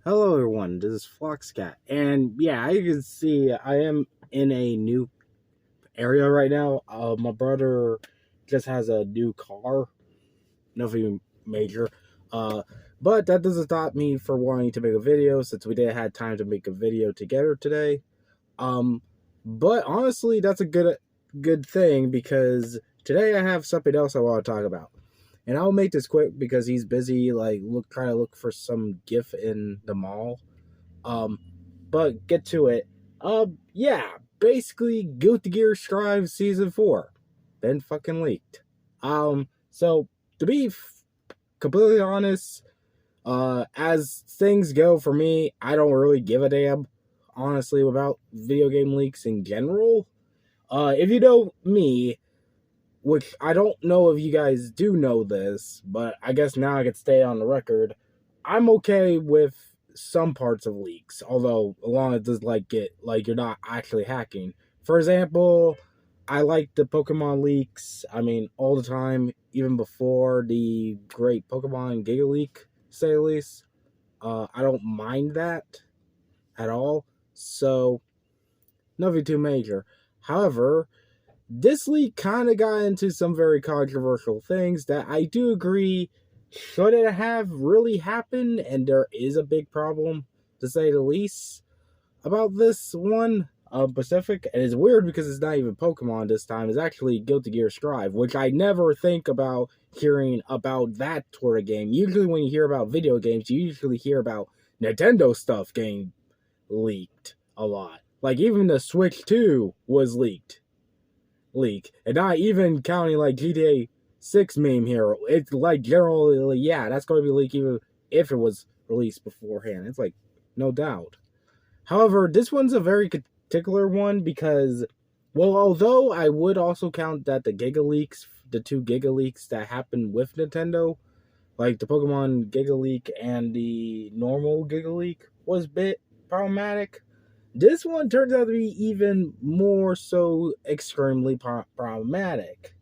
Hello everyone, this is Floxcat, and yeah, you can see I am in a new area right now. My brother just has a new car, nothing major, uh, but that doesn't stop me for wanting to make a video since we didn't have time to make a video together today. Um, but honestly, that's a good thing because today I have something else I want to talk about. And I'll make this quick because he's busy, like trying to look for some GIF in the mall. Um, but get to it. Yeah, basically, Guilty Gear Strive Season 4 been fucking leaked. So to be completely honest, as things go for me, I don't really give a damn, honestly, about video game leaks in general. If you know me, which I don't know if you guys do know this, but I guess now I could stay on the record. I'm okay with some parts of leaks, although as long as it does like you're not actually hacking. For example, I like the Pokemon leaks. I mean, all the time, even before the great Pokemon Giga Leak, say at least. I don't mind that at all. So nothing too major. However, this leak kind of got into some very controversial things that I do agree shouldn't have really happened, and there is a big problem, to say the least, about this one. Pacific, and it's weird because it's not even Pokemon this time. It's actually Guilty Gear Strive, which I never think about hearing about that sort of game. Usually, when you hear about video games, you usually hear about Nintendo stuff getting leaked a lot. Like even the Switch 2 was leak, and not even counting like GTA 6 meme here. It's like generally, yeah, that's going to be leaked even if it was released beforehand. It's like no doubt. However, this one's a very particular one because, well, although I would also count that the two Giga Leaks that happened with Nintendo, like the Pokemon Giga Leak and the normal Giga Leak, was a bit problematic. This one turns out to be even more so extremely problematic.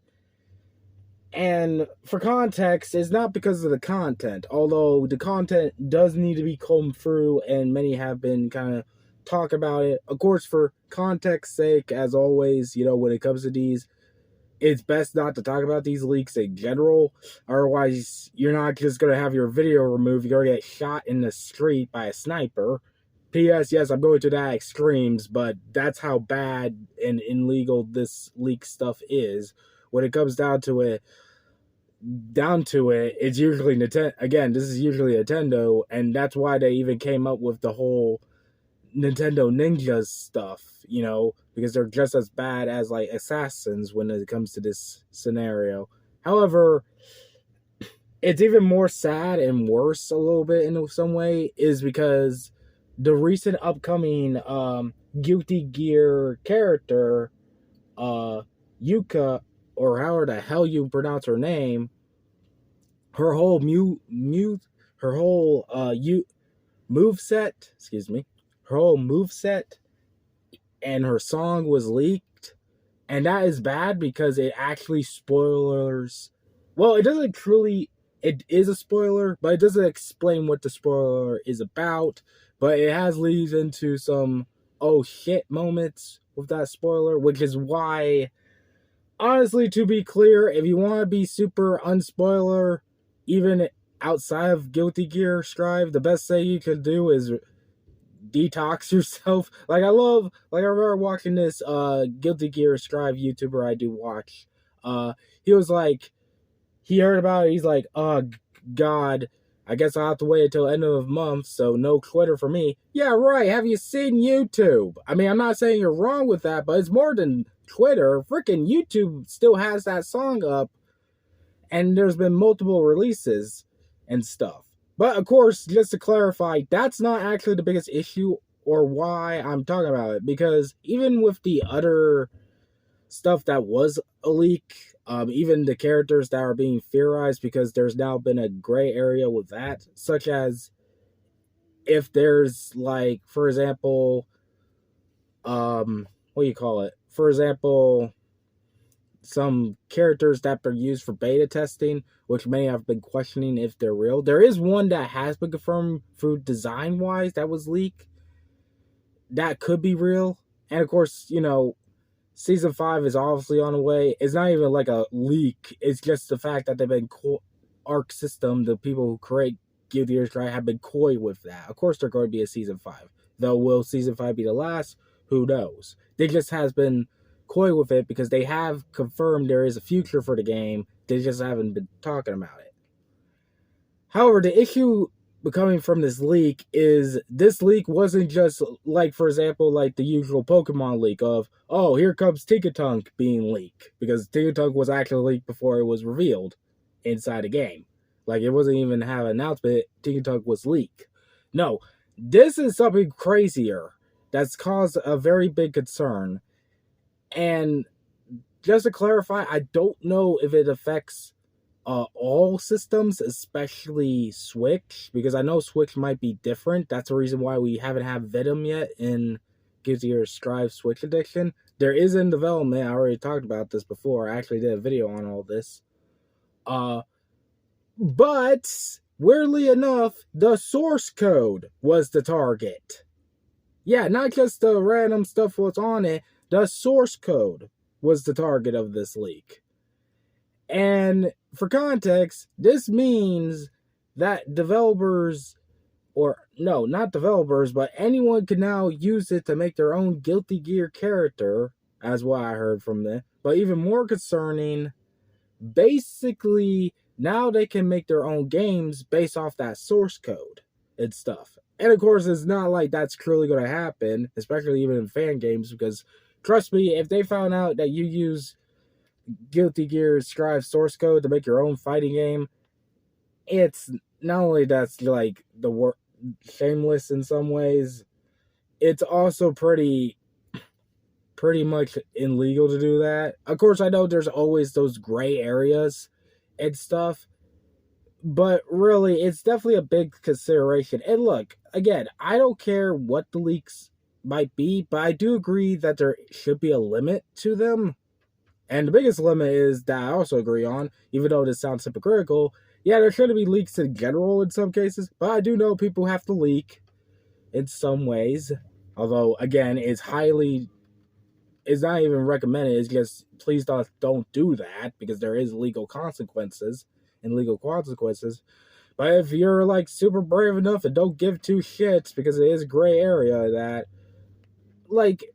And for context, it's not because of the content, although the content does need to be combed through, and many have been kind of talk about it. Of course, for context sake, as always, when it comes to these, it's best not to talk about these leaks in general. Otherwise, you're not just going to have your video removed. You're going to get shot in the street by a sniper. P.S. Yes, I'm going to that extremes, but that's how bad and illegal this leak stuff is. When it comes down to it, it's usually Nintendo. Again, this is usually Nintendo, and that's why they even came up with the whole Nintendo Ninjas stuff, because they're just as bad as like assassins when it comes to this scenario. However, it's even more sad and worse a little bit in some way is because the recent upcoming Guilty Gear character, Yuka, or however the hell you pronounce her name, her whole her whole move set, excuse me, her whole move set and her song was leaked, and that is bad because it actually spoilers. Well, it doesn't truly. It is a spoiler, but it doesn't explain what the spoiler is about. But it has leads into some oh shit moments with that spoiler, which is why, honestly, to be clear, if you want to be super unspoiler, even outside of Guilty Gear Strive, the best thing you can do is detox yourself. I remember watching this Guilty Gear Strive YouTuber I do watch. He was like, he heard about it, he's like, oh god, I guess I'll have to wait until end of the month, so no Twitter for me. Yeah, right, have you seen YouTube? I mean, I'm not saying you're wrong with that, but it's more than Twitter. Freaking YouTube still has that song up, and there's been multiple releases and stuff. But of course, just to clarify, that's not actually the biggest issue or why I'm talking about it, because even with the other stuff that was a leak, even the characters that are being theorized, because there's now been a gray area with that, such as if there's like, for example, what do you call it? For example, some characters that are used for beta testing, which many have been questioning if they're real. There is one that has been confirmed through design wise that was leaked. That could be real. And of course, season 5 is obviously on the way. It's not even like a leak. It's just the fact that they've been Arc System, the people who create Guilty Gear Strive, have been coy with that. Of course, they're going to be a season 5. Though, will season 5 be the last? Who knows? They just has been coy with it because they have confirmed there is a future for the game. They just haven't been talking about it. However, the issue coming from this leak is this leak wasn't just like, for example, like the usual Pokemon leak of, oh, here comes Tinkatunk being leaked, because Tinkatunk was actually leaked before it was revealed inside the game. Like, it wasn't even have an announcement, Tinkatunk was leaked. No, this is something crazier that's caused a very big concern. And just to clarify, I don't know if it affects all systems, especially Switch, because I know Switch might be different. That's the reason why we haven't had Venom yet in Guilty Gear Strive Switch Edition. There is in development. I already talked about this before. I actually did a video on all this. But weirdly enough, the source code was the target. Yeah, not just the random stuff what's on it. The source code was the target of this leak. And for context, this means that developers, or no, not developers, but anyone can now use it to make their own Guilty Gear character, as what I heard from them. But even more concerning, basically, now they can make their own games based off that source code and stuff. And of course, it's not like that's truly going to happen, especially even in fan games, because trust me, if they found out that you use Guilty Gear Strive source code to make your own fighting game, it's not only that's like the shameless in some ways, it's also pretty much illegal to do that. Of course, I know there's always those gray areas and stuff, but really, it's definitely a big consideration. And look, again, I don't care what the leaks might be, but I do agree that there should be a limit to them. And the biggest limit is that I also agree on, even though this sounds hypocritical, yeah, there shouldn't be leaks in general in some cases, but I do know people have to leak in some ways. Although, again, it's not even recommended. It's just, please don't do that, because there is legal consequences. But if you're like super brave enough and don't give two shits, because it is a gray area, that, like,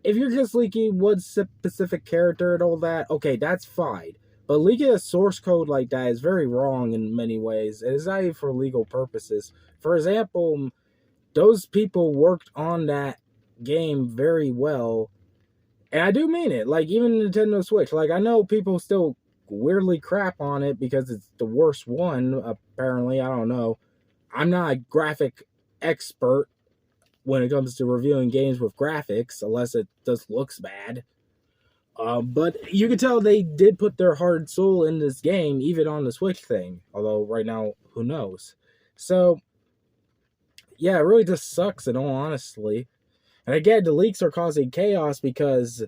if you're just leaking one specific character and all that, okay, that's fine. But leaking a source code like that is very wrong in many ways. And it's not even for legal purposes. For example, those people worked on that game very well. And I do mean it. Like, even Nintendo Switch. Like, I know people still weirdly crap on it because it's the worst one, apparently. I don't know. I'm not a graphic expert when it comes to reviewing games with graphics, unless it just looks bad. But you can tell they did put their heart and soul in this game, even on the Switch thing. Although, right now, who knows? So, yeah, it really just sucks, in all honesty. And again, the leaks are causing chaos because,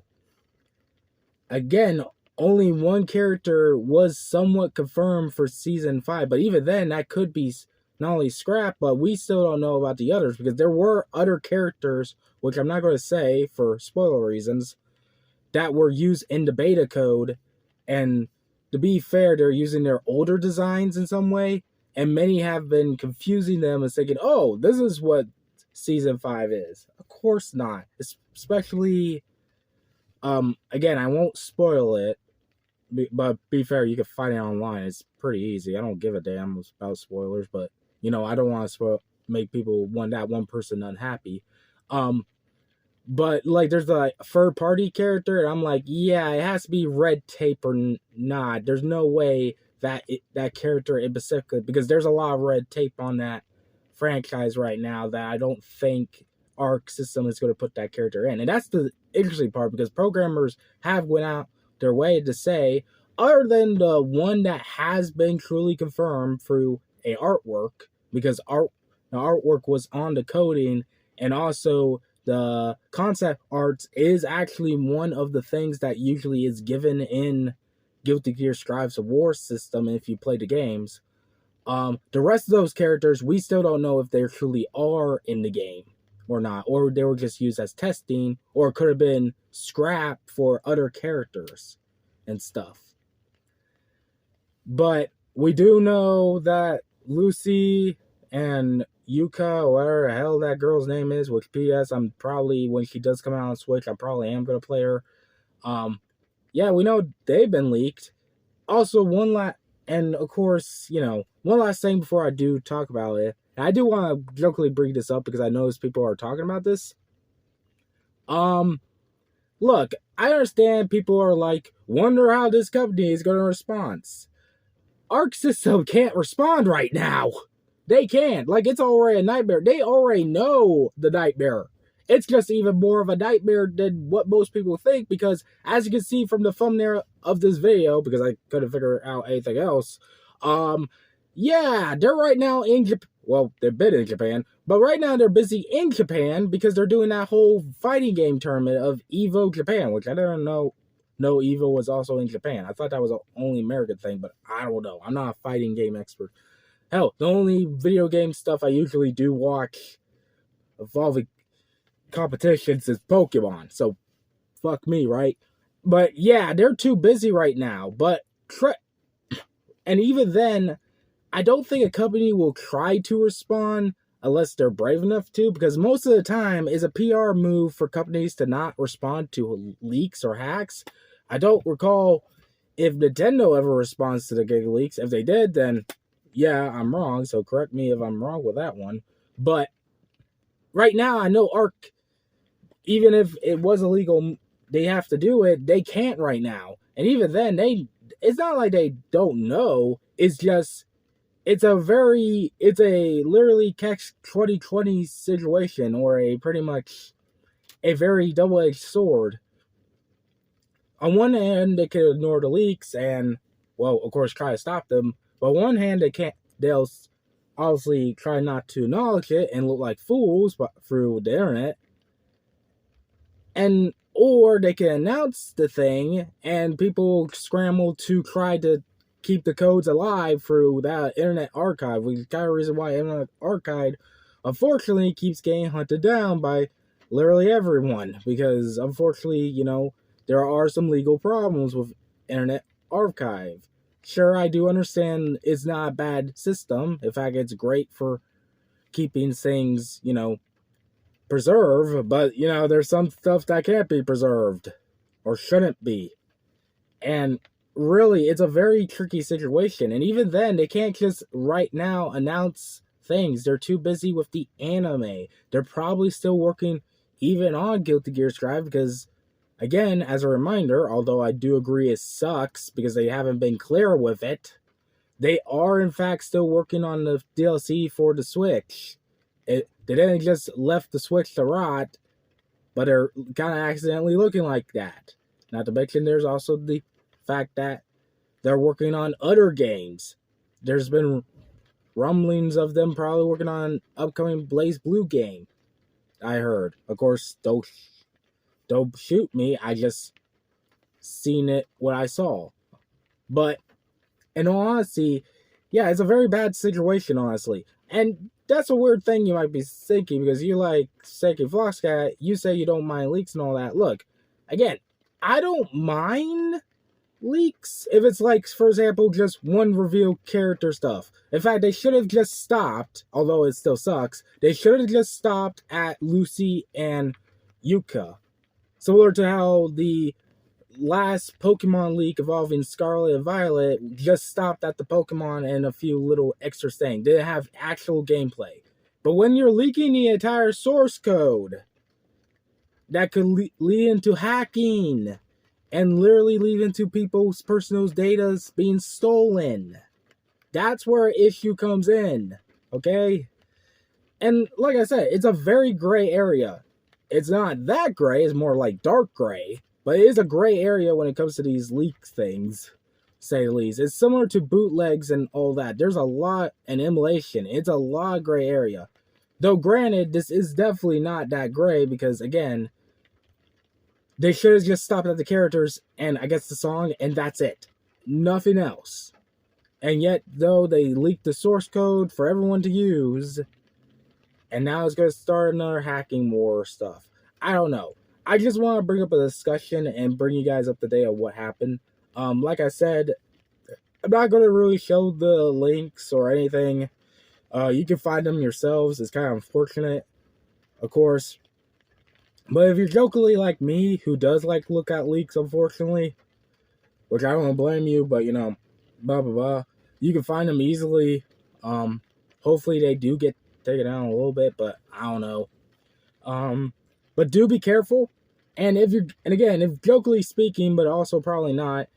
again, only one character was somewhat confirmed for Season 5. But even then, that could be not only scrapped, but we still don't know about the others, because there were other characters, which I'm not going to say for spoiler reasons, that were used in the beta code. And to be fair, they're using their older designs in some way, and many have been confusing them and thinking, oh, this is what Season 5 is. Of course not. Especially, again, I won't spoil it, but be fair, you can find it online. It's pretty easy. I don't give a damn about spoilers, but I don't want to make people that one person unhappy. But like, there's a third party character, and I'm like, yeah, it has to be red tape or not. There's no way that that character in specific, because there's a lot of red tape on that franchise right now that I don't think Arc System is going to put that character in. And that's the interesting part, because programmers have went out their way to say, other than the one that has been truly confirmed through a artwork, because the artwork was on the coding, and also the concept arts is actually one of the things that usually is given in Guilty Gear Strive's war system if you play the games. The rest of those characters, we still don't know if they truly are in the game or not, or they were just used as testing, or it could have been scrap for other characters and stuff. But we do know that Lucy and Yuka, or whatever the hell that girl's name is, which PS, I'm probably, when she does come out on Switch, I probably am going to play her. Yeah, we know they've been leaked. Also, and of course, one last thing before I do talk about it. I do want to jokingly bring this up because I notice people are talking about this. Look, I understand people are like, wonder how this company is going to respond. Arc System can't respond right now. They can't. Like, it's already a nightmare. They already know the nightmare. It's just even more of a nightmare than what most people think, because as you can see from the thumbnail of this video, because I couldn't figure out anything else, yeah, they're right now in Japan. Well, they've been in Japan, but right now they're busy in Japan because they're doing that whole fighting game tournament of EVO Japan, which I didn't know EVO was also in Japan. I thought that was an only American thing, but I don't know. I'm not a fighting game expert. Hell, the only video game stuff I usually do watch involving competitions is Pokemon, so fuck me, right? But yeah, they're too busy right now. But and even then, I don't think a company will try to respond unless they're brave enough to, because most of the time it's a PR move for companies to not respond to leaks or hacks. I don't recall if Nintendo ever responds to the Giga leaks. If they did, then yeah, I'm wrong, so correct me if I'm wrong with that one. But right now, I know Arc, even if it was illegal, they have to do it. They can't right now. And even then, it's not like they don't know. It's just, it's a literally catch 2020 situation, or pretty much a very double-edged sword. On one hand, they can ignore the leaks and, well, of course, try to stop them. But on one hand, they'll obviously try not to acknowledge it and look like fools through the internet. Or they can announce the thing and people scramble to try to keep the codes alive through that Internet Archive, which is kind of the reason why Internet Archive unfortunately keeps getting hunted down by literally everyone, because unfortunately, there are some legal problems with Internet Archive. Sure, I do understand it's not a bad system. In fact, it's great for keeping things, preserved, but, there's some stuff that can't be preserved or shouldn't be. And really, it's a very tricky situation. And even then, they can't just right now announce things. They're too busy with the anime. They're probably still working even on Guilty Gear Strive because, again, as a reminder, although I do agree it sucks because they haven't been clear with it, they are in fact still working on the DLC for the Switch. They didn't just left the Switch to rot, but they're kind of accidentally looking like that. Not to mention there's also the fact that they're working on other games. There's been rumblings of them probably working on an upcoming BlazBlue game, I heard. Of course, don't shoot me. I just seen it, what I saw. But in all honesty, yeah, it's a very bad situation, honestly. And that's a weird thing you might be thinking, because you like Seki Flockscat, you say you don't mind leaks and all that. Look, again, I don't mind leaks if it's like, for example, just one reveal character stuff. In fact, they should have just stopped, although it still sucks, they should have just stopped at Lucy and Yuka. Similar to how the last Pokemon leak involving Scarlet and Violet just stopped at the Pokemon and a few little extra things. They didn't have actual gameplay. But when you're leaking the entire source code, that could lead into hacking and literally lead into people's personal data being stolen. That's where issue comes in, okay? And like I said, it's a very gray area. It's not that gray, it's more like dark gray. But it is a gray area when it comes to these leak things, say the least. It's similar to bootlegs and all that. There's a lot, and immolation. It's a lot of gray area. Though granted, this is definitely not that great because again, they should have just stopped at the characters and I guess the song and that's it. Nothing else. And yet, though they leaked the source code for everyone to use, and now it's going to start another hacking war stuff. I don't know. I just want to bring up a discussion and bring you guys up to date on what happened. Like I said, I'm not going to really show the links or anything. You can find them yourselves. It's kind of unfortunate, of course. But if you're jokingly like me, who does like look at leaks, unfortunately, which I don't blame you, but blah blah blah, you can find them easily. Hopefully they do get taken down a little bit, but I don't know. But do be careful. And if jokingly speaking, but also probably not,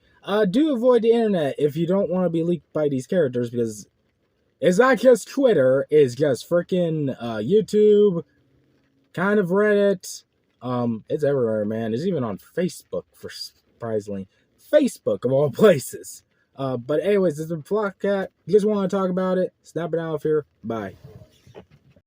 do avoid the internet if you don't want to be leaked by these characters, because it's not just Twitter, it's just freaking YouTube, kind of Reddit. It's everywhere, man. It's even on Facebook, for surprisingly. Facebook of all places. But anyways, this is the Flockcat. You just want to talk about it? Snap it out of here. Bye.